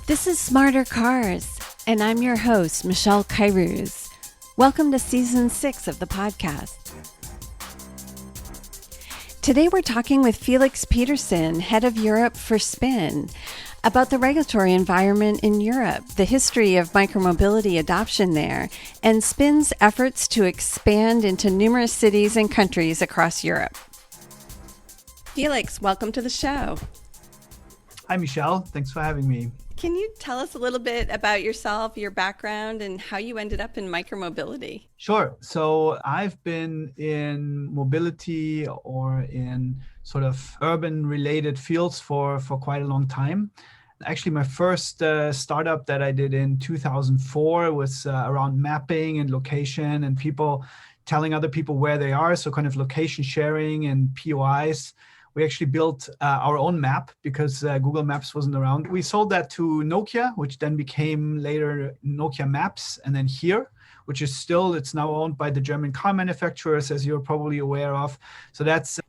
This is Smarter Cars, and I'm your host, Michelle Kairouz. Welcome to Season 6 of the podcast. Today we're talking with Felix Petersen, head of Europe for Spin, about the regulatory environment in Europe, the history of micromobility adoption there, and Spin's efforts to expand into numerous cities and countries across Europe. Felix, welcome to the show. Hi, Michelle. Thanks for having me. Can you tell us a little bit about yourself, your background, and how you ended up in micromobility? Sure. So I've been in mobility or in sort of urban related fields for quite a long time. Actually, my first startup that I did in 2004 was around mapping and location and people telling other people where they are. So kind of location sharing and POIs. We actually built our own map because Google Maps wasn't around. We sold that to Nokia, which then became later Nokia Maps, and then Here, which is still, it's now owned by the German car manufacturers, as you're probably aware of. So that's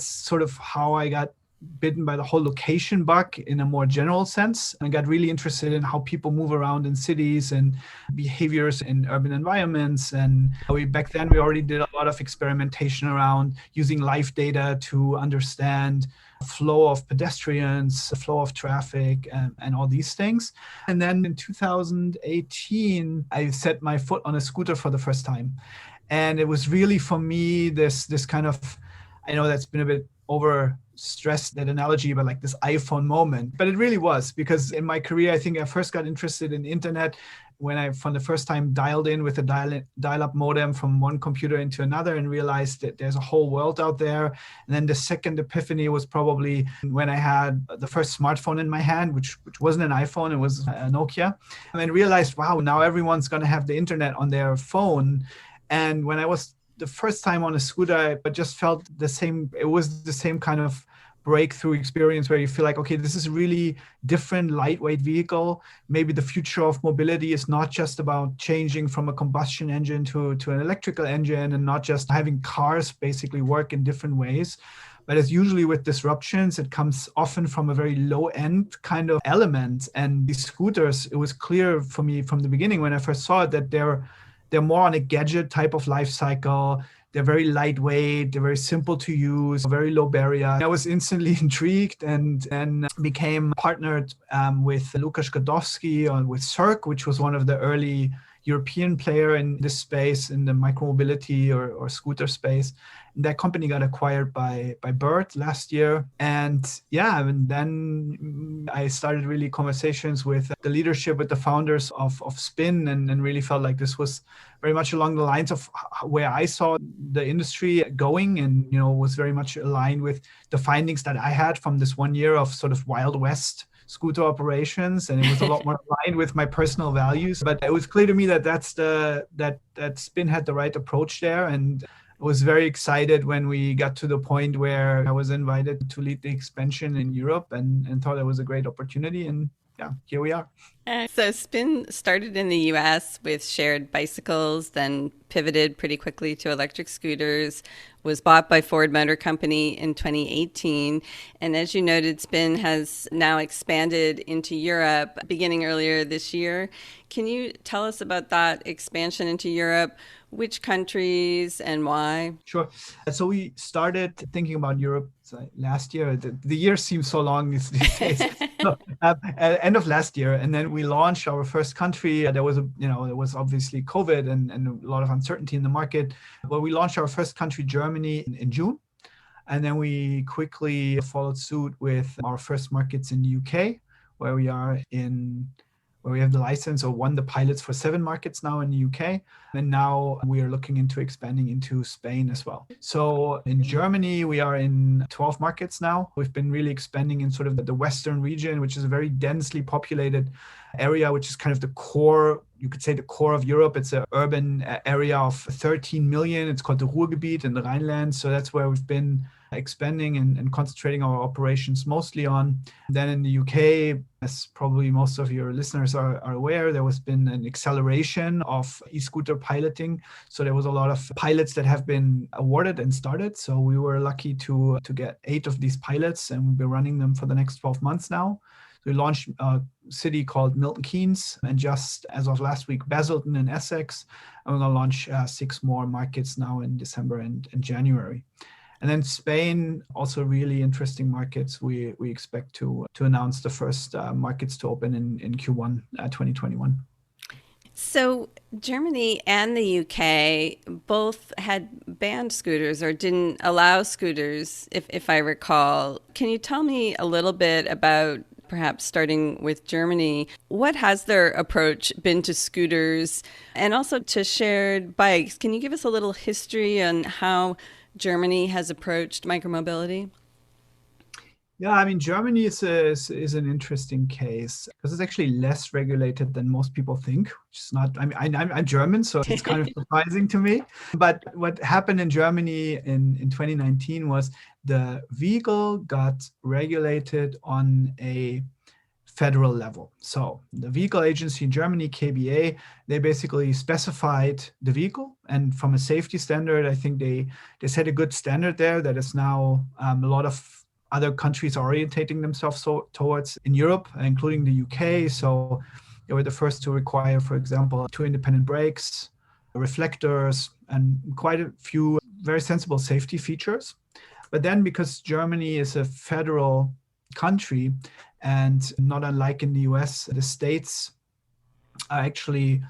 sort of how I got bitten by the whole location bug in a more general sense. I got really interested in how people move around in cities and behaviors in urban environments. And back then we already did a lot of experimentation around using live data to understand flow of pedestrians, flow of traffic, and all these things. And then in 2018, I set my foot on a scooter for the first time. And it was really for me this kind of, I know that's been a bit overstressed, that analogy, but like this iPhone moment. But it really was, because in my career, I think I first got interested in internet when I, for the first time, dialed in with a dial-up modem from one computer into another and realized that there's a whole world out there. And then the second epiphany was probably when I had the first smartphone in my hand, which wasn't an iPhone, it was a Nokia. And I realized, wow, now everyone's going to have the internet on their phone. And when I was the first time on a scooter, I just felt the same. It was the same kind of breakthrough experience where you feel like, okay, this is a really different, lightweight vehicle. Maybe the future of mobility is not just about changing from a combustion engine to an electrical engine, and not just having cars basically work in different ways. But as usually with disruptions, it comes often from a very low end kind of element. And these scooters, it was clear for me from the beginning when I first saw it that they're more on a gadget type of life cycle. They're very lightweight. They're very simple to use, very low barrier. I was instantly intrigued and became partnered with Lukasz Gadowski with Circ, which was one of the early European player in this space, in the micromobility or scooter space. And that company got acquired by Bird last year. And then I started really conversations with the leadership, with the founders of Spin, and really felt like this was very much along the lines of where I saw the industry going, and was very much aligned with the findings that I had from this 1 year of sort of Wild West scooter operations, and it was a lot more aligned with my personal values. But it was clear to me that that Spin had the right approach there, and I was very excited when we got to the point where I was invited to lead the expansion in Europe, and thought it was a great opportunity. And yeah, here we are. So Spin started in the US with shared bicycles, then pivoted pretty quickly to electric scooters, was bought by Ford Motor Company in 2018. And as you noted, Spin has now expanded into Europe beginning earlier this year. Can you tell us about that expansion into Europe? Which countries and why? Sure. So we started thinking about Europe last year. The year seems so long these days. End of last year, and then we launched our first country. There was obviously COVID and a lot of uncertainty in the market. But we launched our first country, Germany, in June. And then we quickly followed suit with our first markets in the UK, where we have the license or won the pilots for 7 markets now in the UK. And now we are looking into expanding into Spain as well. So in Germany, we are in 12 markets now. We've been really expanding in sort of the Western region, which is a very densely populated area, which is kind of the core, you could say the core of Europe. It's an urban area of 13 million. It's called the Ruhrgebiet in the Rhineland. So that's where we've been expanding and concentrating our operations mostly on. Then in the UK, as probably most of your listeners are aware, there has been an acceleration of e-scooter piloting. So there was a lot of pilots that have been awarded and started. So we were lucky to get 8 of these pilots, and we've been running them for the next 12 months now. We launched a city called Milton Keynes, and just as of last week, Basildon in Essex. And we're going to launch 6 more markets now in December and January. And then Spain, also really interesting markets. We expect to announce the first markets to open in Q1 2021. So, Germany and the UK both had banned scooters or didn't allow scooters, if I recall. Can you tell me a little bit about, perhaps starting with Germany, what has their approach been to scooters and also to shared bikes? Can you give us a little history on how Germany has approached micromobility? Yeah, I mean, Germany is an interesting case because it's actually less regulated than most people think, which is not, I mean, I'm German, so it's kind of surprising to me. But what happened in Germany in 2019 was the vehicle got regulated on a federal level. So the vehicle agency in Germany, KBA, they basically specified the vehicle. And from a safety standard, I think they set a good standard there that is now a lot of other countries are orientating themselves towards in Europe, including the UK. So they were the first to require, for example, 2 independent brakes, reflectors, and quite a few very sensible safety features. But then because Germany is a federal country, and not unlike in the US, the states are actually,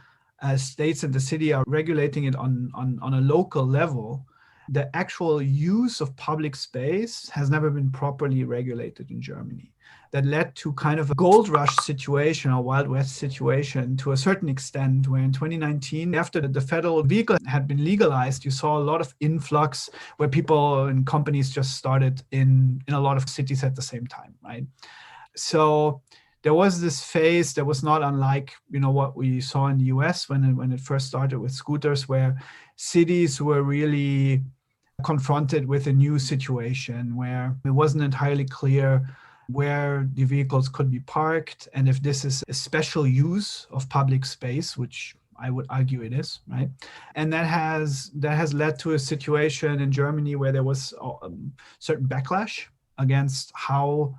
states and the city are regulating it on a local level. The actual use of public space has never been properly regulated in Germany. That led to kind of a gold rush situation or Wild West situation to a certain extent, where in 2019, after the federal vehicle had been legalized, you saw a lot of influx where people and companies just started in a lot of cities at the same time, right? So there was this phase that was not unlike, what we saw in the US when it first started with scooters, where cities were really confronted with a new situation where it wasn't entirely clear where the vehicles could be parked and if this is a special use of public space, which I would argue it is, right? And that has led to a situation in Germany where there was certain backlash against how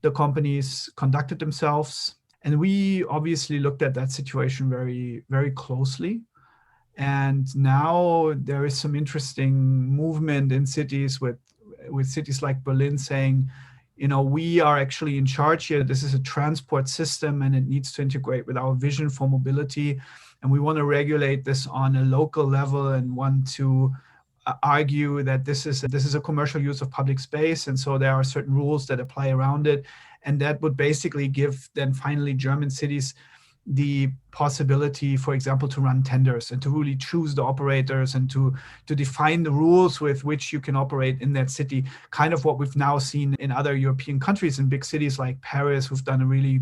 the companies conducted themselves. And we obviously looked at that situation very, very closely. And now there is some interesting movement in cities with cities like Berlin saying, we are actually in charge here. This is a transport system and it needs to integrate with our vision for mobility. And we want to regulate this on a local level and want to argue that this is a commercial use of public space. And so there are certain rules that apply around it. And that would basically give then finally German cities the possibility, for example, to run tenders and to really choose the operators and to define the rules with which you can operate in that city. Kind of what we've now seen in other European countries, in big cities like Paris, who've done a really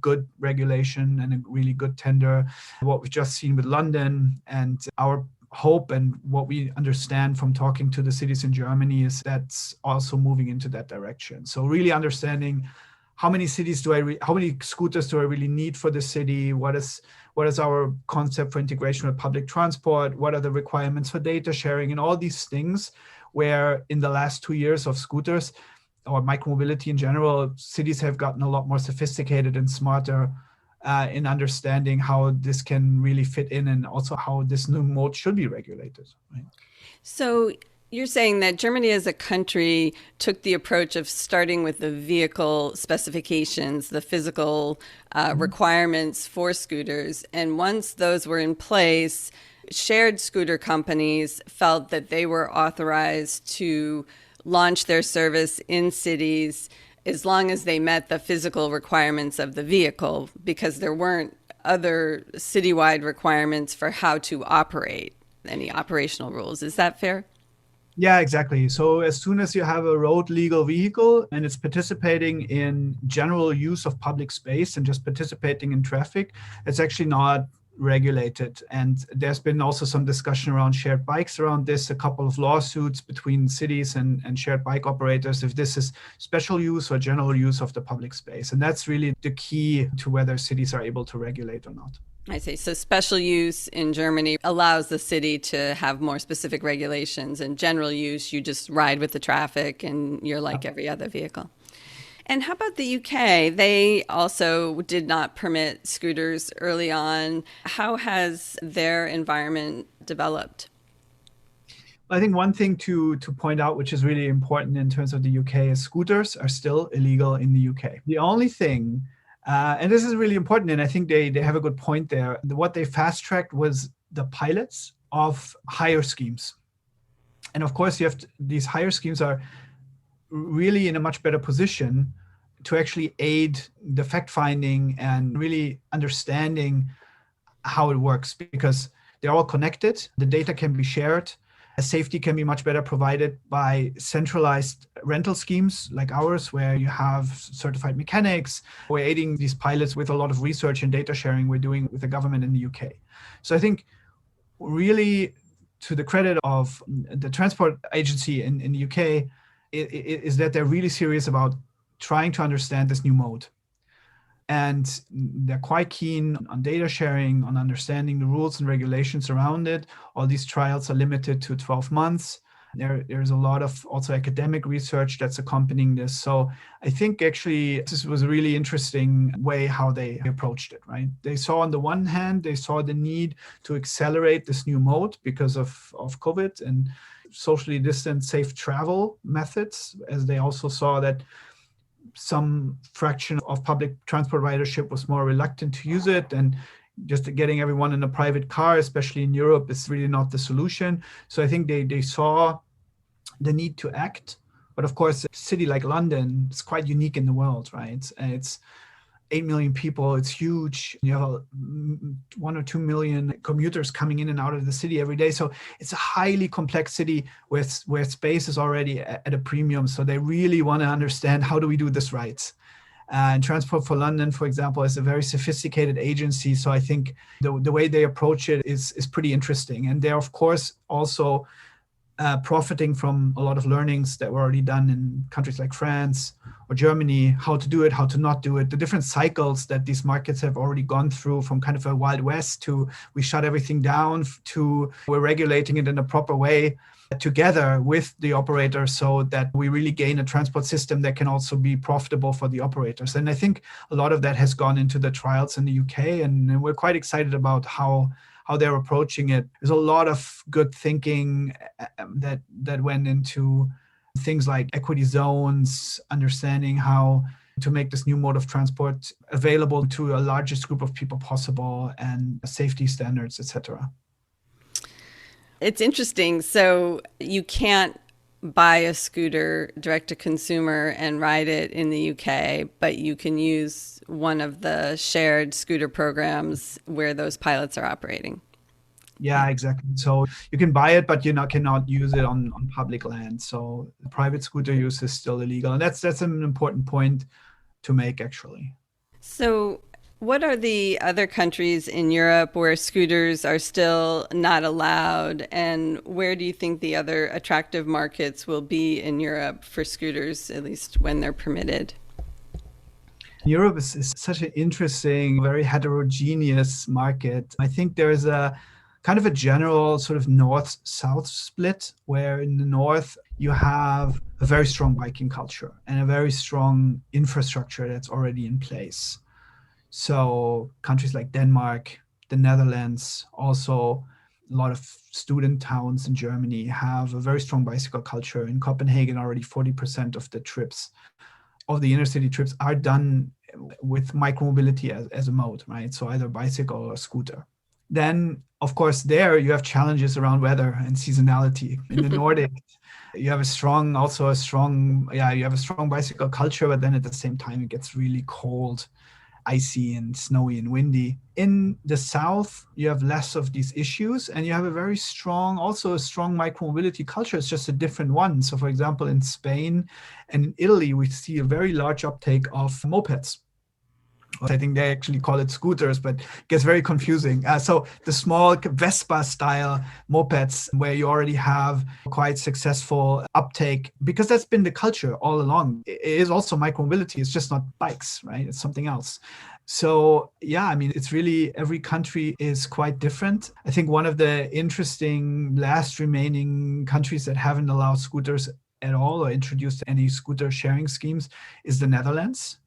good regulation and a really good tender. What we've just seen with London, and our hope and what we understand from talking to the cities in Germany is that's also moving into that direction. So really understanding how many scooters do I really need for the city? What is our concept for integration with public transport? What are the requirements for data sharing and all these things, where in the last 2 years of scooters or micromobility in general, cities have gotten a lot more sophisticated and smarter in understanding how this can really fit in and also how this new mode should be regulated. Right? So you're saying that Germany as a country took the approach of starting with the vehicle specifications, the physical requirements for scooters. And once those were in place, shared scooter companies felt that they were authorized to launch their service in cities as long as they met the physical requirements of the vehicle, because there weren't other citywide requirements for how to operate, any operational rules. Is that fair? Yeah, exactly. So as soon as you have a road legal vehicle and it's participating in general use of public space and just participating in traffic, it's actually not regulated. And there's been also some discussion around shared bikes around this, a couple of lawsuits between cities and shared bike operators, if this is special use or general use of the public space. And that's really the key to whether cities are able to regulate or not. I see. So special use in Germany allows the city to have more specific regulations, and general use, you just ride with the traffic and you're like every other vehicle. And how about the UK? They also did not permit scooters early on. How has their environment developed? I think one thing to point out, which is really important in terms of the UK, is scooters are still illegal in the UK. The only thing, and this is really important, and I think they have a good point there. What they fast tracked was the pilots of hire schemes, and of course, these hire schemes are really in a much better position to actually aid the fact finding and really understanding how it works, because they're all connected. The data can be shared. Safety can be much better provided by centralized rental schemes like ours, where you have certified mechanics. We're aiding these pilots with a lot of research and data sharing we're doing with the government in the UK. So I think really, to the credit of the transport agency in the UK, is that they're really serious about trying to understand this new mode. And they're quite keen on data sharing, on understanding the rules and regulations around it. All these trials are limited to 12 months. There's a lot of also academic research that's accompanying this. So I think actually this was a really interesting way how they approached it, right? They saw on the one hand, they saw the need to accelerate this new mode because of COVID and socially distant safe travel methods, as they also saw that some fraction of public transport ridership was more reluctant to use it, and just getting everyone in a private car, especially in Europe, is really not the solution. So I think they saw the need to act. But of course, a city like London is quite unique in the world, right? It's 8 million people. It's huge. You have 1 or 2 million commuters coming in and out of the city every day. So it's a highly complex city where space is already at a premium. So they really want to understand, how do we do this right? And Transport for London, for example, is a very sophisticated agency. So I think the way they approach it is pretty interesting. And they're, of course, also profiting from a lot of learnings that were already done in countries like France or Germany, how to do it, how to not do it, the different cycles that these markets have already gone through, from kind of a Wild West to we shut everything down to we're regulating it in a proper way together with the operator, so that we really gain a transport system that can also be profitable for the operators. And I think a lot of that has gone into the trials in the UK, and we're quite excited about how they're approaching it. There's a lot of good thinking that went into things like equity zones, understanding how to make this new mode of transport available to a largest group of people possible, and safety standards, etc. It's interesting. So you can't buy a scooter direct to consumer and ride it in the UK, but you can use one of the shared scooter programs where those pilots are operating. Yeah, exactly. So you can buy it, but you cannot use it on public land. So private scooter use is still illegal. And that's an important point to make, actually. So, what are the other countries in Europe where scooters are still not allowed? And where do you think the other attractive markets will be in Europe for scooters, at least when they're permitted? Europe is such an interesting, very heterogeneous market. I think there is a kind of a general sort of north-south split, where in the north you have a very strong biking culture and a very strong infrastructure that's already in place. So countries like Denmark, the Netherlands, also a lot of student towns in Germany have a very strong bicycle culture. In Copenhagen, already 40% of the trips, of the inner city trips, are done with micromobility as a mode, right? So either bicycle or scooter. Then, of course, there you have challenges around weather and seasonality. In the Nordic, you have a strong bicycle culture, but then at the same time, it gets really cold, icy and snowy and windy. In the south, you have less of these issues, and you have a strong micromobility culture. It's just a different one. So for example, in Spain and in Italy, we see a very large uptake of mopeds. I think they actually call it scooters, but it gets very confusing. So the small Vespa-style mopeds, where you already have quite successful uptake, because that's been the culture all along. It is also micromobility. It's just not bikes, right? It's something else. So yeah, I mean, it's really, every country is quite different. I think one of the interesting last remaining countries that haven't allowed scooters at all or introduced any scooter sharing schemes is the Netherlands.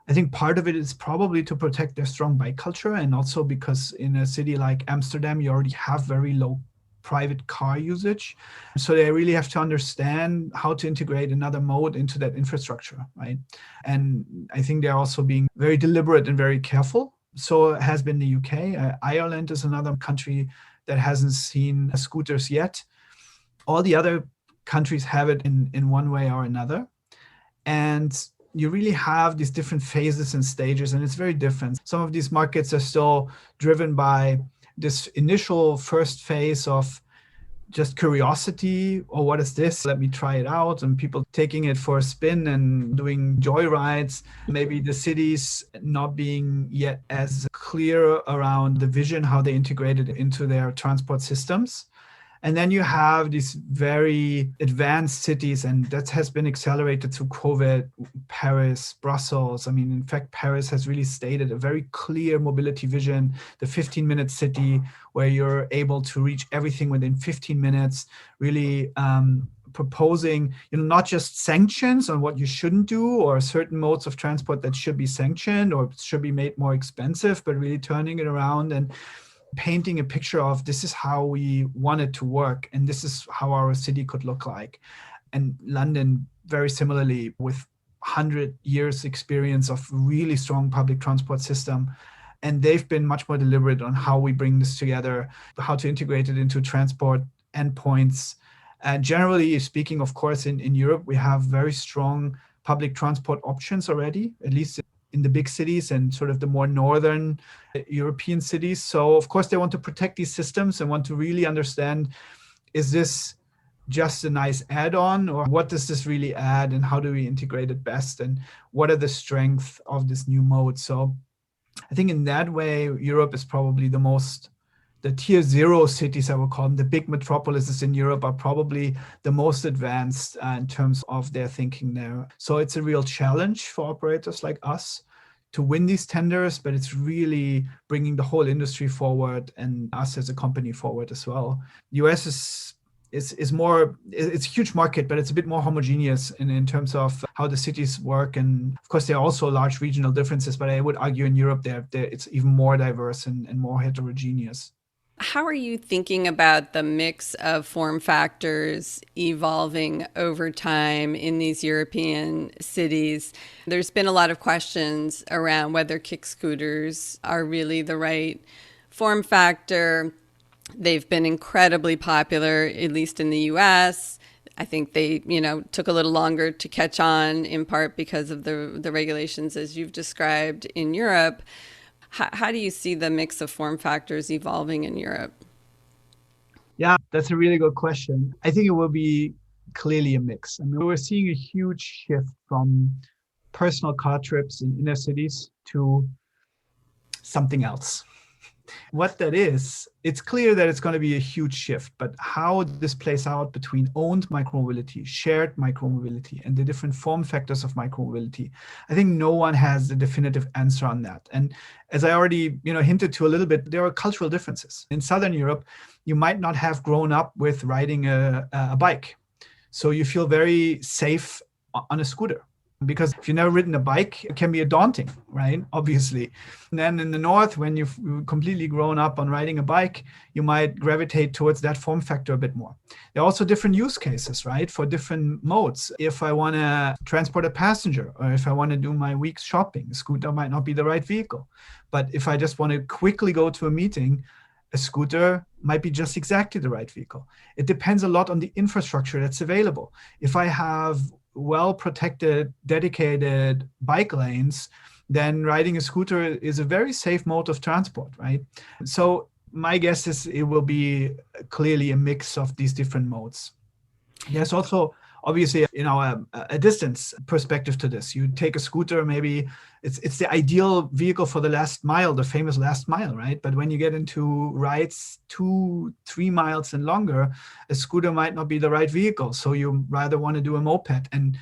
I think part of it is probably to protect their strong bike culture, and also because in a city like Amsterdam, you already have very low private car usage. So they really have to understand how to integrate another mode into that infrastructure, right? And I think they're also being very deliberate and very careful. So it has been the UK. Ireland is another country that hasn't seen scooters yet. All the other countries have it in one way or another. And you really have these different phases and stages, and it's very different. Some of these markets are still driven by this initial first phase of just curiosity. Oh, what is this? Let me try it out. And people taking it for a spin and doing joyrides. Maybe the cities not being yet as clear around the vision, how they integrate it into their transport systems. And then you have these very advanced cities, and that has been accelerated through COVID, Paris, Brussels. I mean, in fact, Paris has really stated a very clear mobility vision, the 15-minute city where you're able to reach everything within 15 minutes, really proposing, not just sanctions on what you shouldn't do or certain modes of transport that should be sanctioned or should be made more expensive, but really turning it around and painting a picture of this is how we want it to work and this is how our city could look like. And London, very similarly, with 100 years experience of really strong public transport system. And they've been much more deliberate on how we bring this together, how to integrate it into transport endpoints. And generally speaking, of course, in Europe, we have very strong public transport options already, at least in the big cities and sort of the more northern European cities. So of course they want to protect these systems and want to really understand, is this just a nice add-on, or what does this really add, and how do we integrate it best, and what are the strengths of this new mode? So I think in that way, Europe is probably the tier 0 cities, I would call them, the big metropolises in Europe, are probably the most advanced in terms of their thinking there. So it's a real challenge for operators like us to win these tenders, but it's really bringing the whole industry forward and us as a company forward as well. US is more, it's a huge market, but it's a bit more homogeneous in terms of how the cities work. And of course, there are also large regional differences, but I would argue in Europe, it's even more diverse and more heterogeneous. How are you thinking about the mix of form factors evolving over time in these European cities? There's been a lot of questions around whether kick scooters are really the right form factor. They've been incredibly popular, at least in the US. I think they, took a little longer to catch on, in part because of the regulations as you've described in Europe. How do you see the mix of form factors evolving in Europe? Yeah, that's a really good question. I think it will be clearly a mix. I mean, we're seeing a huge shift from personal car trips in inner cities to something else. What that is, it's clear that it's going to be a huge shift, but how this plays out between owned micromobility, shared micromobility, and the different form factors of micromobility, I think no one has a definitive answer on that. And as I already hinted to a little bit, there are cultural differences. In Southern Europe, you might not have grown up with riding a bike, so you feel very safe on a scooter. Because if you've never ridden a bike, it can be daunting, right? Obviously. And then in the north, when you've completely grown up on riding a bike, you might gravitate towards that form factor a bit more. There are also different use cases, right? For different modes. If I want to transport a passenger, or if I want to do my week's shopping, a scooter might not be the right vehicle. But if I just want to quickly go to a meeting, a scooter might be just exactly the right vehicle. It depends a lot on the infrastructure that's available. If I have well-protected, dedicated bike lanes, then riding a scooter is a very safe mode of transport, right? So my guess is it will be clearly a mix of these different modes. There's also obviously, a distance perspective to this. You take a scooter, maybe it's the ideal vehicle for the last mile, the famous last mile, right? But when you get into rides 2-3 miles and longer, a scooter might not be the right vehicle. So you rather want to do a moped. And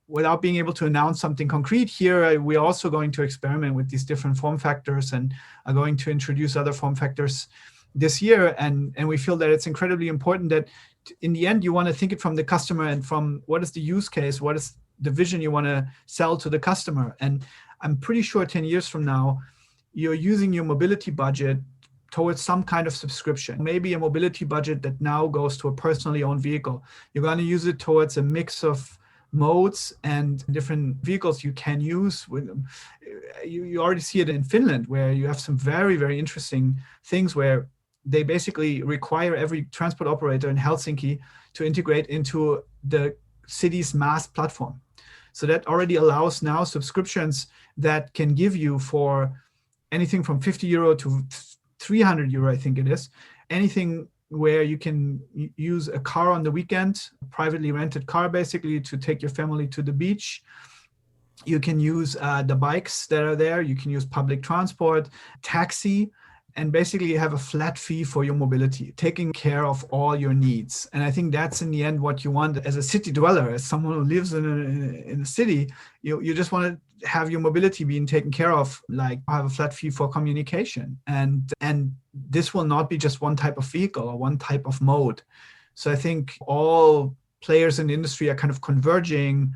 without being able to announce something concrete here, we're also going to experiment with these different form factors and are going to introduce other form factors this year. And we feel that it's incredibly important that in the end, you want to think it from the customer and from what is the use case, what is the vision you want to sell to the customer. And I'm pretty sure 10 years from now, you're using your mobility budget towards some kind of subscription, maybe a mobility budget that now goes to a personally owned vehicle. You're going to use it towards a mix of modes and different vehicles you can use with them. You already see it in Finland, where you have some very, very interesting things where they basically require every transport operator in Helsinki to integrate into the city's mass platform. So that already allows now subscriptions that can give you for anything from 50 euro to 300 euro, I think it is, anything where you can use a car on the weekend, a privately rented car basically, to take your family to the beach. You can use the bikes that are there. You can use public transport, taxi, and basically have a flat fee for your mobility, taking care of all your needs. And I think that's in the end what you want as a city dweller, as someone who lives in a city. You just want to have your mobility being taken care of, like have a flat fee for communication. And this will not be just one type of vehicle or one type of mode. So I think all players in the industry are kind of converging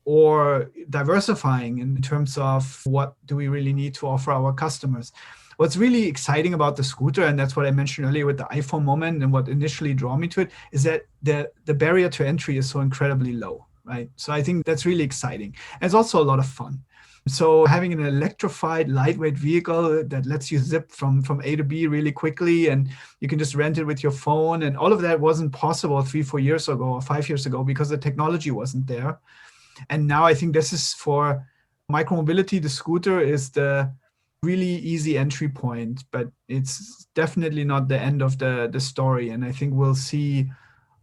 or diversifying in terms of what do we really need to offer our customers. What's really exciting about the scooter, and that's what I mentioned earlier with the iPhone moment, and what initially drew me to it, is that the barrier to entry is so incredibly low, right? So I think that's really exciting. And it's also a lot of fun. So having an electrified, lightweight vehicle that lets you zip from A to B really quickly, and you can just rent it with your phone, and all of that wasn't possible 3-4 years ago or 5 years ago because the technology wasn't there. And now I think this is for micromobility. The scooter is the really easy entry point, but it's definitely not the end of the story. And I think we'll see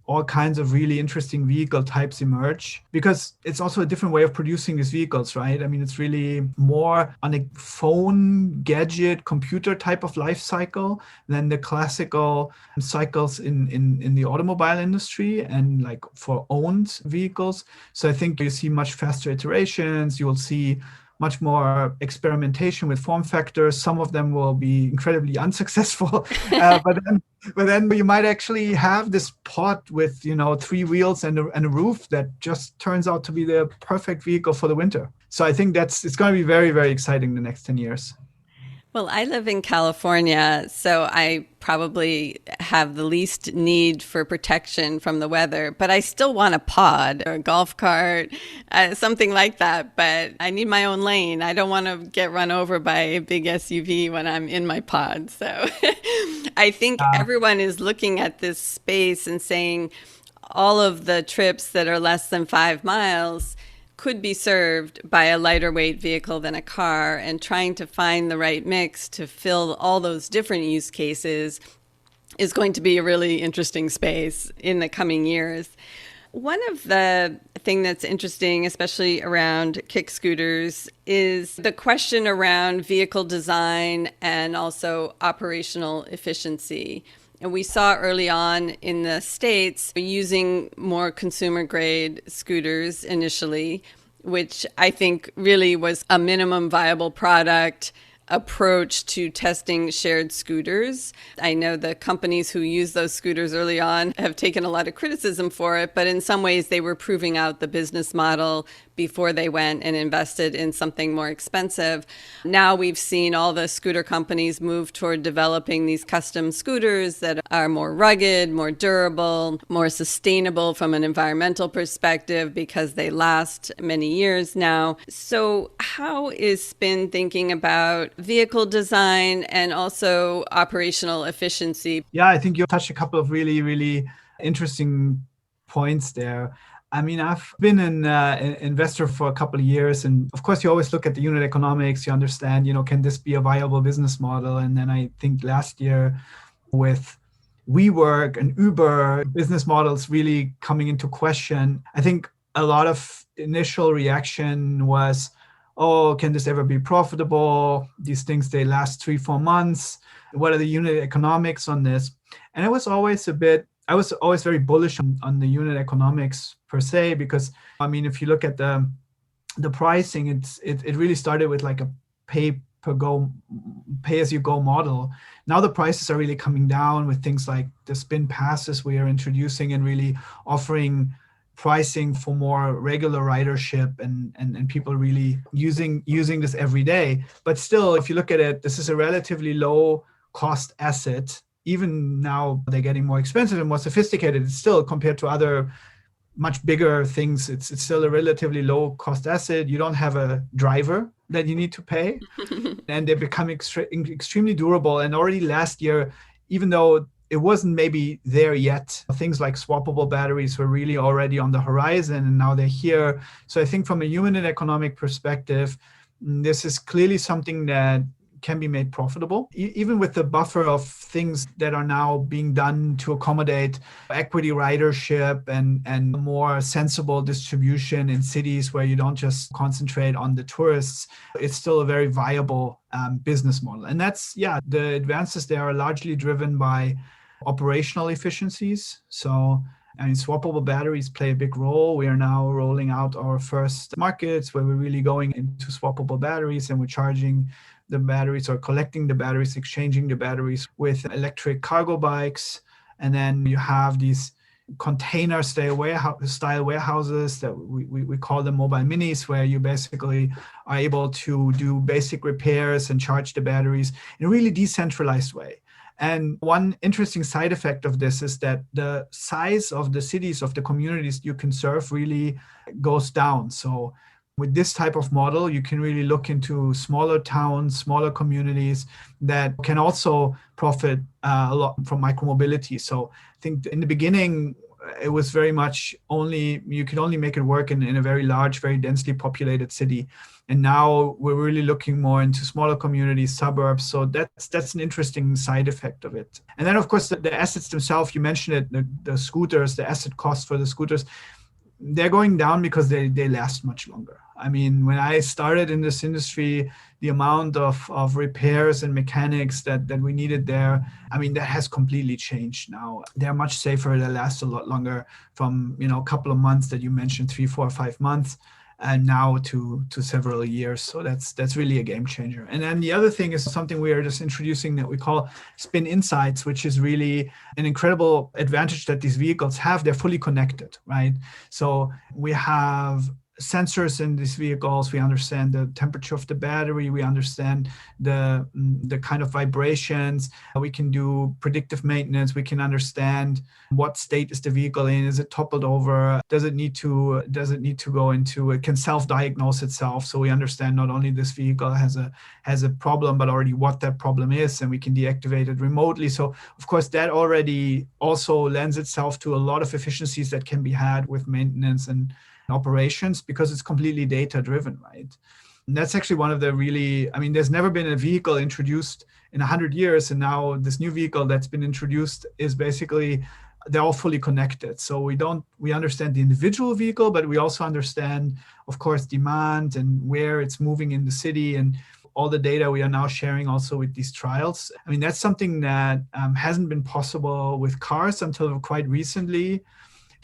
all kinds of really interesting vehicle types emerge, because it's also a different way of producing these vehicles, right? I mean, it's really more on a phone, gadget, computer type of life cycle than the classical cycles in the automobile industry and like for owned vehicles. So I think you see much faster iterations. You will see much more experimentation with form factors. Some of them will be incredibly unsuccessful, but then you might actually have this pod with 3 wheels and a roof that just turns out to be the perfect vehicle for the winter. So I think it's going to be very, very exciting the next 10 years. Well, I live in California, so I probably have the least need for protection from the weather, but I still want a pod or a golf cart, something like that. But I need my own lane. I don't want to get run over by a big SUV when I'm in my pod. So I think everyone is looking at this space and saying all of the trips that are less than 5 miles could be served by a lighter weight vehicle than a car, and trying to find the right mix to fill all those different use cases is going to be a really interesting space in the coming years. One of the thing that's interesting, especially around kick scooters, is the question around vehicle design and also operational efficiency. And we saw early on in the States using more consumer grade scooters initially, which I think really was a minimum viable product approach to testing shared scooters. I know the companies who use those scooters early on have taken a lot of criticism for it, but in some ways they were proving out the business model before they went and invested in something more expensive. Now we've seen all the scooter companies move toward developing these custom scooters that are more rugged, more durable, more sustainable from an environmental perspective because they last many years now. So how is Spin thinking about vehicle design and also operational efficiency? Yeah, I think you touched a couple of really, really interesting points there. I mean, I've been an investor for a couple of years, and of course, you always look at the unit economics. You understand, can this be a viable business model? And then I think last year, with WeWork and Uber business models really coming into question, I think a lot of initial reaction was, oh, can this ever be profitable? These things, they last 3-4 months. What are the unit economics on this? And I was always very bullish on the unit economics per se, because I mean, if you look at the pricing, it really started with like a pay per go, pay as you go model. Now the prices are really coming down with things like the spin passes we are introducing and really offering pricing for more regular ridership and people really using this every day. But still, if you look at it, this is a relatively low cost asset. Even now they're getting more expensive and more sophisticated. It's still, compared to other much bigger things, it's still a relatively low cost asset. You don't have a driver that you need to pay, and they become extremely durable. And already last year, even though it wasn't maybe there yet, things like swappable batteries were really already on the horizon, and now they're here. So I think from a unit economic perspective, this is clearly something that can be made profitable, even with the buffer of things that are now being done to accommodate equity ridership and more sensible distribution in cities where you don't just concentrate on the tourists. It's still a very viable business model. And that's, yeah, the advances there are largely driven by operational efficiencies. So I mean, swappable batteries play a big role. We are now rolling out our first markets where we're really going into swappable batteries, and we're charging the batteries or collecting the batteries, exchanging the batteries with electric cargo bikes. And then you have these container style warehouses that we call them mobile minis, where you basically are able to do basic repairs and charge the batteries in a really decentralized way. And one interesting side effect of this is that the size of the cities, of the communities you can serve, really goes down. So with this type of model, you can really look into smaller towns, smaller communities that can also profit a lot from micromobility. So I think in the beginning, it was very much you could only make it work in a very large, very densely populated city. And now we're really looking more into smaller communities, suburbs. So that's an interesting side effect of it. And then, of course, the assets themselves, you mentioned it, the scooters, the asset cost for the scooters, they're going down because they last much longer. I mean, when I started in this industry, the amount of repairs and mechanics that we needed there, I mean, that has completely changed now. They're much safer. They last a lot longer, from, a couple of months that you mentioned, 3, 4, 5 months, and now to several years. So that's really a game changer. And then the other thing is something we are just introducing that we call Spin Insights, which is really an incredible advantage that these vehicles have. They're fully connected, right? So we have sensors in these vehicles. We understand the temperature of the battery. We understand the kind of vibrations. We can do predictive maintenance. We can understand what state is the vehicle in. Is it toppled over? Does it need to go into? It can self-diagnose itself. So we understand not only this vehicle has a problem, but already what that problem is, and we can deactivate it remotely. So of course that already also lends itself to a lot of efficiencies that can be had with maintenance and operations, because it's completely data driven, right? And that's actually one of the there's never been a vehicle introduced in 100 years, and now this new vehicle that's been introduced is basically, they're all fully connected. So we understand the individual vehicle, but we also understand, of course, demand and where it's moving in the city, and all the data we are now sharing also with these trials. I mean, that's something that hasn't been possible with cars until quite recently.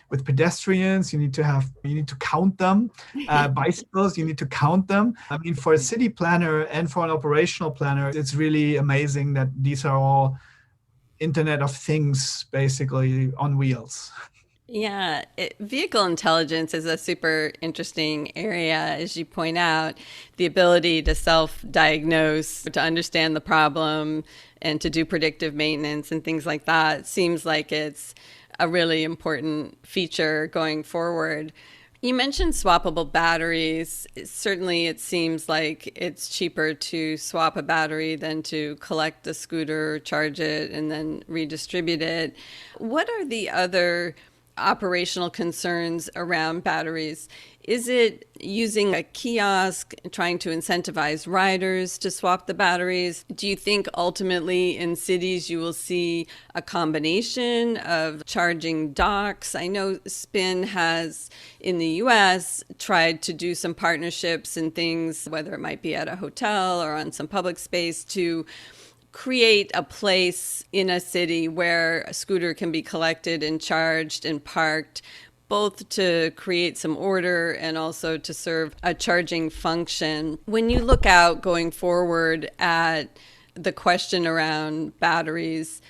With pedestrians, you need to count them. Bicycles, you need to count them. I mean, for a city planner and for an operational planner, it's really amazing that these are all Internet of Things, basically, on wheels. Yeah, vehicle intelligence is a super interesting area, as you point out. The ability to self-diagnose, to understand the problem, and to do predictive maintenance and things like that seems like it's a really important feature going forward. You mentioned swappable batteries. Certainly, it seems like it's cheaper to swap a battery than to collect a scooter, charge it, and then redistribute it. What are the other operational concerns around batteries? Is it using a kiosk, trying to incentivize riders to swap the batteries? Do you think ultimately in cities you will see a combination of charging docks? I know Spin has, in the US, tried to do some partnerships and things, whether it might be at a hotel or on some public space, to create a place in a city where a scooter can be collected and charged and parked, both to create some order and also to serve a charging function. When you look out going forward at the question around batteries,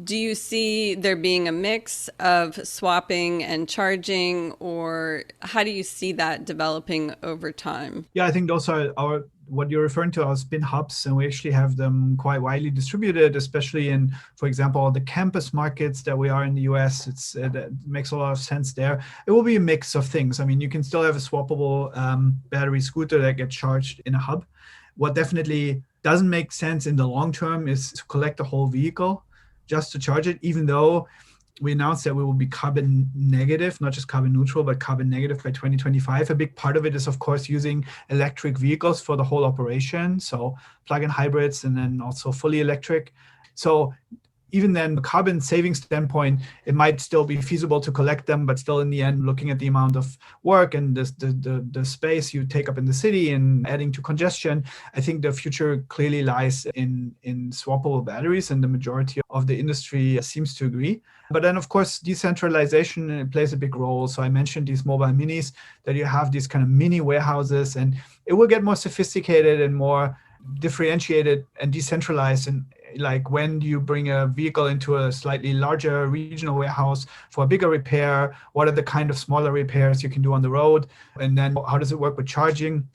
do you see there being a mix of swapping and charging, or how do you see that developing over time? Yeah, I think those are our what you're referring to are spin hubs, and we actually have them quite widely distributed, especially in, for example, the campus markets that we are in the US. It makes a lot of sense there. It will be a mix of things. I mean, you can still have a swappable battery scooter that gets charged in a hub. What definitely doesn't make sense in the long term is to collect the whole vehicle just to charge it, even though we announced that we will be carbon negative, not just carbon neutral, but carbon negative by 2025. A big part of it is, of course, using electric vehicles for the whole operation. So plug-in hybrids and then also fully electric. So even then, carbon saving standpoint, it might still be feasible to collect them, but still in the end, looking at the amount of work and the space you take up in the city and adding to congestion, I think the future clearly lies in swappable batteries, and the majority of the industry seems to agree. But then, of course, decentralization plays a big role. So I mentioned these mobile minis, that you have these kind of mini warehouses, and it will get more sophisticated and more differentiated and decentralized. And like, when do you bring a vehicle into a slightly larger regional warehouse for a bigger repair? What are the kind of smaller repairs you can do on the road? And then how does it work with charging?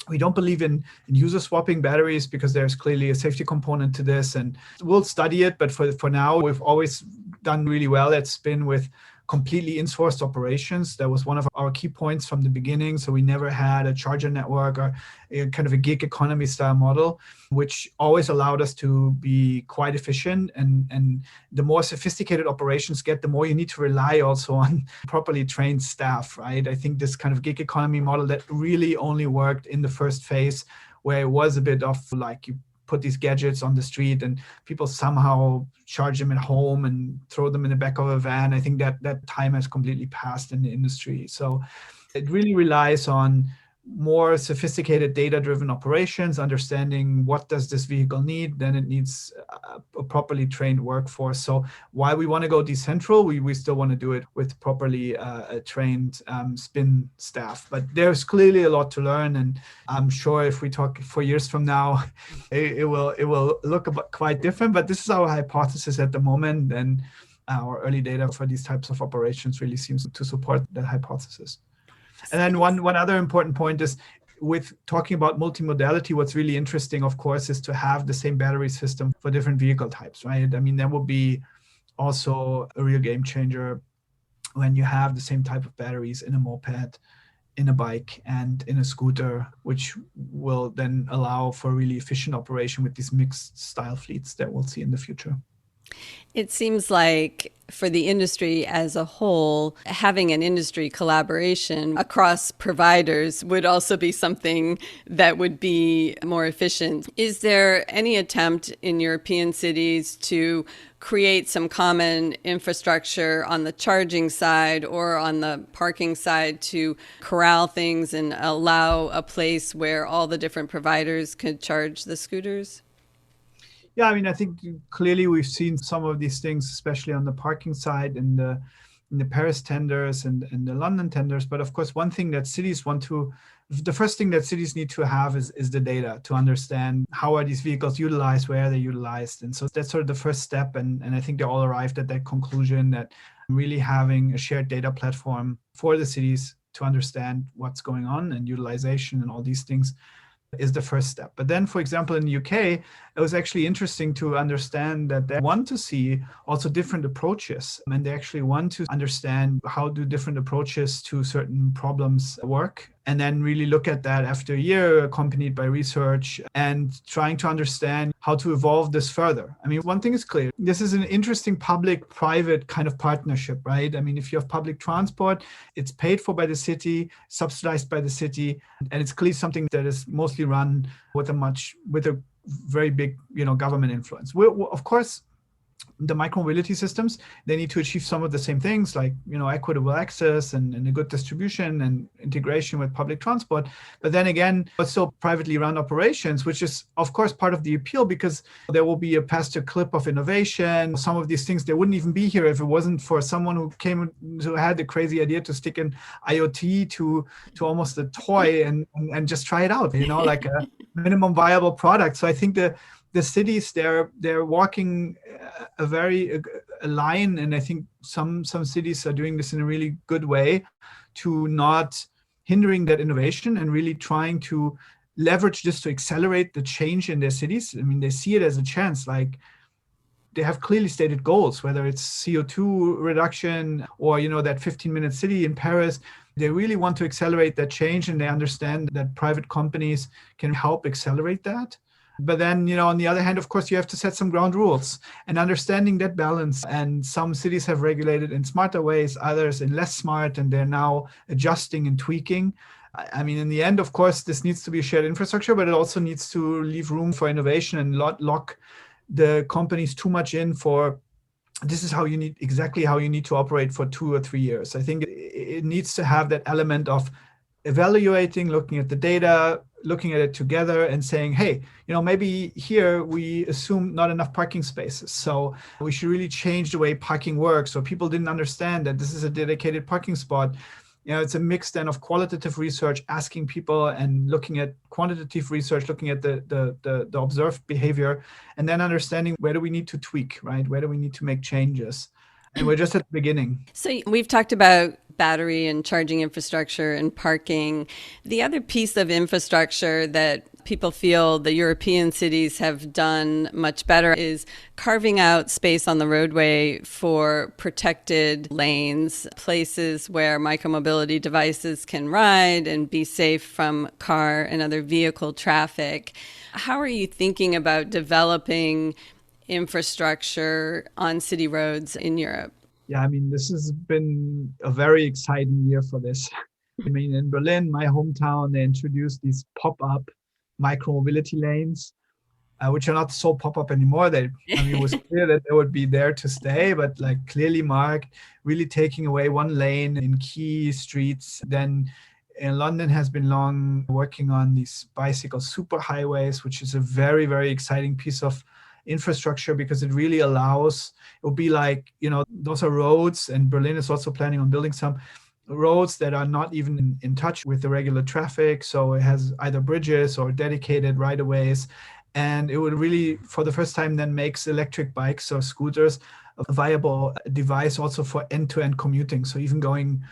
We don't believe in user swapping batteries because there's clearly a safety component to this, and we'll study it. But for now, we've always done really well at Spin with completely in-sourced operations. That was one of our key points from the beginning. So we never had a charger network or a kind of a gig economy style model, which always allowed us to be quite efficient. And the more sophisticated operations get, the more you need to rely also on properly trained staff, right? I think this kind of gig economy model that really only worked in the first phase, where it was a bit of like, you put these gadgets on the street and people somehow charge them at home and throw them in the back of a van. I think that time has completely passed in the industry. So it really relies on more sophisticated data-driven operations, understanding what does this vehicle need, then it needs a properly trained workforce. So while we want to go decentral, we still want to do it with properly trained Spin staff. But there's clearly a lot to learn, and I'm sure if we talk 4 years from now, it will look quite different. But this is our hypothesis at the moment, and our early data for these types of operations really seems to support that hypothesis. And then one other important point is, with talking about multimodality, what's really interesting, of course, is to have the same battery system for different vehicle types, right? I mean, that will be also a real game changer when you have the same type of batteries in a moped, in a bike, and in a scooter, which will then allow for really efficient operation with these mixed style fleets that we'll see in the future. It seems like for the industry as a whole, having an industry collaboration across providers would also be something that would be more efficient. Is there any attempt in European cities to create some common infrastructure on the charging side or on the parking side to corral things and allow a place where all the different providers could charge the scooters? Yeah, I mean, I think clearly we've seen some of these things, especially on the parking side in the Paris tenders and the London tenders. But of course, one thing that cities the first thing that cities need to have is the data to understand how are these vehicles utilized, where are they utilized. And so that's sort of the first step. And I think they all arrived at that conclusion that really having a shared data platform for the cities to understand what's going on and utilization and all these things is the first step. But then, for example, in the UK, it was actually interesting to understand that they want to see also different approaches. And they actually want to understand how do different approaches to certain problems work. And then really look at that after a year, accompanied by research and trying to understand how to evolve this further. I mean, one thing is clear. This is an interesting public-private kind of partnership, right? I mean, if you have public transport, it's paid for by the city, subsidized by the city, and it's clearly something that is mostly run with a very big, government influence. Of course, the micromobility systems, they need to achieve some of the same things like, equitable access and a good distribution and integration with public transport. But then again, it's still privately run operations, which is of course part of the appeal, because there will be a faster clip of innovation. Some of these things, they wouldn't even be here if it wasn't for someone who had the crazy idea to stick in IoT to almost a toy and just try it out, like a minimum viable product. So I think the cities, they're walking a line, and I think some cities are doing this in a really good way, to not hindering that innovation and really trying to leverage this to accelerate the change in their cities. I mean, they see it as a chance. Like, they have clearly stated goals, whether it's CO2 reduction or that 15-minute city in Paris. They really want to accelerate that change, and they understand that private companies can help accelerate that. But then, on the other hand, of course, you have to set some ground rules and understanding that balance. And some cities have regulated in smarter ways, others in less smart, and they're now adjusting and tweaking. I mean, in the end, of course, this needs to be shared infrastructure, but it also needs to leave room for innovation and not lock the companies too much in for this is exactly how you need to operate for 2 or 3 years. I think it needs to have that element of evaluating, looking at the data, looking at it together and saying, hey, maybe here we assume not enough parking spaces. So we should really change the way parking works. So people didn't understand that this is a dedicated parking spot. It's a mix then of qualitative research, asking people, and looking at quantitative research, looking at the observed behavior, and then understanding where do we need to tweak, right? Where do we need to make changes? And we're just at the beginning. So we've talked about battery and charging infrastructure and parking. The other piece of infrastructure that people feel the European cities have done much better is carving out space on the roadway for protected lanes, places where micromobility devices can ride and be safe from car and other vehicle traffic. How are you thinking about developing infrastructure on city roads in Europe? Yeah, I mean, this has been a very exciting year for this. I mean, in Berlin, my hometown, they introduced these pop-up micromobility lanes, which are not so pop-up anymore. It was clear that they would be there to stay, but like clearly marked, really taking away one lane in key streets. Then in London has been long working on these bicycle superhighways, which is a very, very exciting piece of infrastructure, because it really allows, it will be like, those are roads, and Berlin is also planning on building some roads that are not even in touch with the regular traffic. So it has either bridges or dedicated right-of-ways. And it would really, for the first time, then makes electric bikes or scooters a viable device also for end-to-end commuting. So even going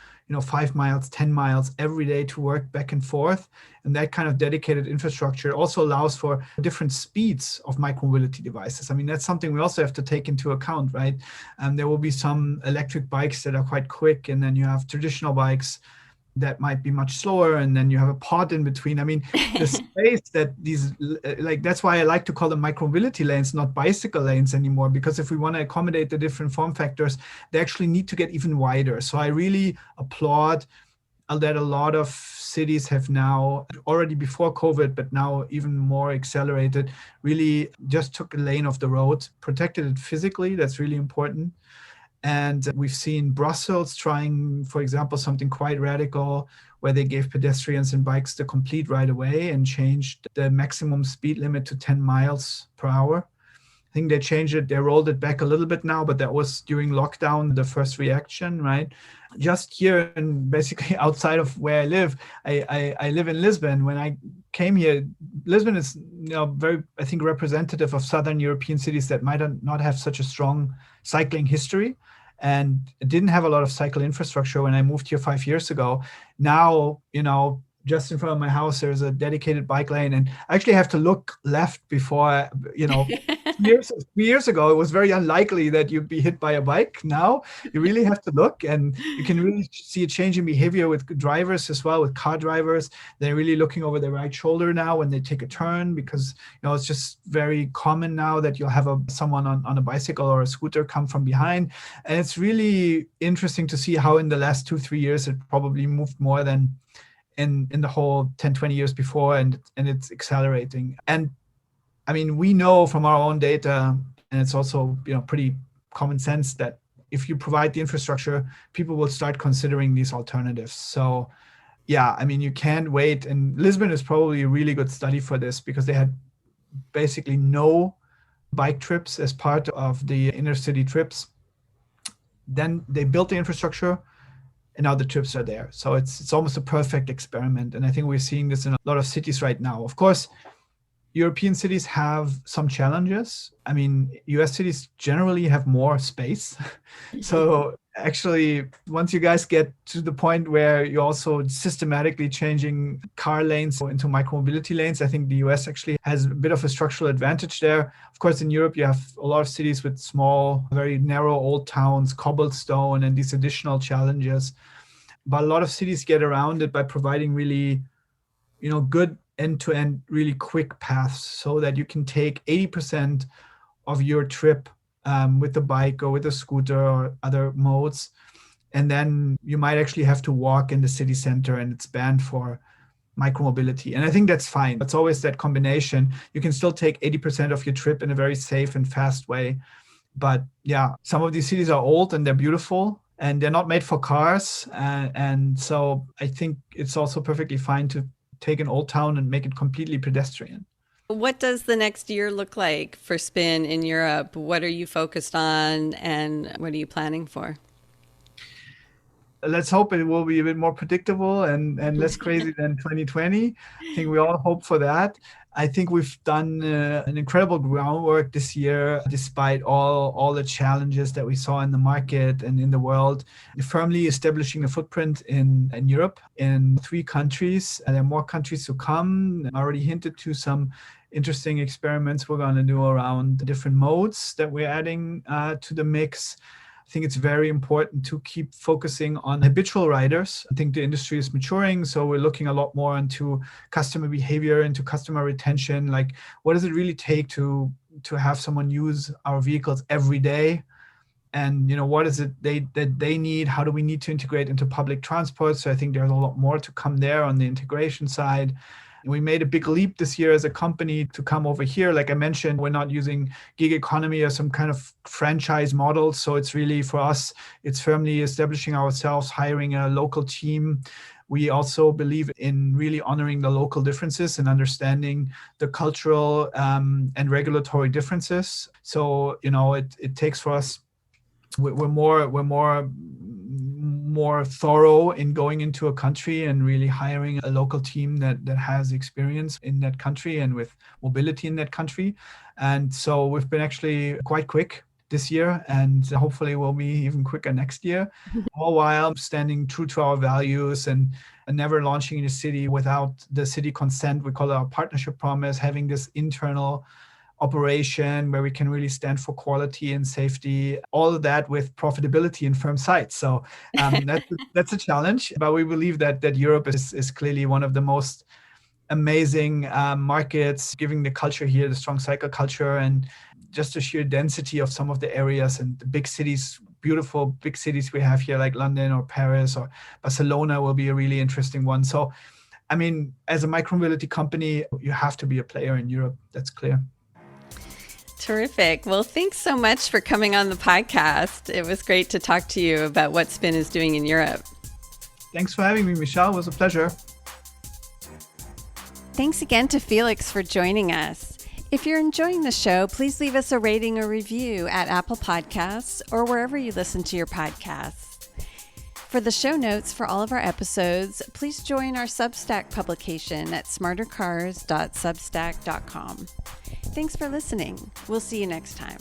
5 miles, 10 miles every day to work back and forth. And that kind of dedicated infrastructure also allows for different speeds of micromobility devices. I mean, that's something we also have to take into account, right? And there will be some electric bikes that are quite quick, and then you have traditional bikes that might be much slower, and then you have a pod in between. I mean, the space that these, like, that's why I like to call them micromobility lanes, not bicycle lanes anymore, because if we want to accommodate the different form factors, they actually need to get even wider. So I really applaud that a lot of cities have now, already before COVID, but now even more accelerated, really just took a lane off the road, protected it physically. That's really important. And we've seen Brussels trying, for example, something quite radical, where they gave pedestrians and bikes the complete right of way and changed the maximum speed limit to 10 miles per hour. I think they changed it, they rolled it back a little bit now, but that was during lockdown, the first reaction, right? Just here, and basically outside of where I live, I live in Lisbon. When I came here, Lisbon is very, I think, representative of Southern European cities that might not have such a strong cycling history, and didn't have a lot of cycle infrastructure when I moved here 5 years ago. Now, just in front of my house, there's a dedicated bike lane, and I actually have to look left before, 3 years ago, it was very unlikely that you'd be hit by a bike. Now you really have to look, and you can really see a change in behavior with drivers as well, with car drivers. They're really looking over their right shoulder now when they take a turn, because it's just very common now that you'll have someone on a bicycle or a scooter come from behind. And it's really interesting to see how in the last 2-3 years it probably moved more than in the whole 10-20 years before, and it's accelerating. And I mean, we know from our own data And it's also, pretty common sense that if you provide the infrastructure, people will start considering these alternatives. So yeah, I mean, you can't wait. And Lisbon is probably a really good study for this because they had basically no bike trips as part of the inner city trips. Then they built the infrastructure, and now the trips are there. So it's almost a perfect experiment. And I think we're seeing this in a lot of cities right now. Of course, European cities have some challenges. I mean, US cities generally have more space. So actually, once you guys get to the point where you're also systematically changing car lanes into micromobility lanes, I think the US actually has a bit of a structural advantage there. Of course, in Europe, you have a lot of cities with small, very narrow old towns, cobblestone, and these additional challenges. But a lot of cities get around it by providing really, good end-to-end, really quick paths so that you can take 80% of your trip with the bike or with a scooter or other modes. And then you might actually have to walk in the city center, and it's banned for micromobility. And I think that's fine. It's always that combination. You can still take 80% of your trip in a very safe and fast way. But yeah, some of these cities are old and they're beautiful and they're not made for cars. And so I think it's also perfectly fine to take an old town and make it completely pedestrian. What does the next year look like for Spin in Europe? What are you focused on and what are you planning for? Let's hope it will be a bit more predictable and less crazy than 2020. I think we all hope for that. I think we've done an incredible groundwork this year, despite all the challenges that we saw in the market and in the world, firmly establishing a footprint in Europe in 3 countries. And there are more countries to come. I already hinted to some interesting experiments we're going to do around the different modes that we're adding to the mix. I think it's very important to keep focusing on habitual riders. I think the industry is maturing, so we're looking a lot more into customer behavior, into customer retention. Like, what does it really take to have someone use our vehicles every day? And what is it that they need? How do we need to integrate into public transport? So I think there's a lot more to come there on the integration side. We made a big leap this year as a company to come over here. Like I mentioned, we're not using gig economy or some kind of franchise model. So it's really, for us, it's firmly establishing ourselves, hiring a local team. We also believe in really honoring the local differences and understanding the cultural and regulatory differences. So, it takes for us, we're more thorough in going into a country and really hiring a local team that has experience in that country and with mobility in that country. And so we've been actually quite quick this year, and hopefully we'll be even quicker next year, all while standing true to our values and never launching in a city without the city consent. We call it our partnership promise, having this internal operation where we can really stand for quality and safety, all of that with profitability and firm sight. So that's a challenge, but we believe that Europe is clearly one of the most amazing markets, giving the culture here, the strong cycle culture, and just the sheer density of some of the areas and the big cities, beautiful big cities we have here, like London or Paris or Barcelona will be a really interesting one. So, I mean, as a micromobility company, you have to be a player in Europe. That's clear. Terrific. Well, thanks so much for coming on the podcast. It was great to talk to you about what Spin is doing in Europe. Thanks for having me, Michelle. It was a pleasure. Thanks again to Felix for joining us. If you're enjoying the show, please leave us a rating or review at Apple Podcasts or wherever you listen to your podcasts. For the show notes for all of our episodes, please join our Substack publication at smartercars.substack.com. Thanks for listening. We'll see you next time.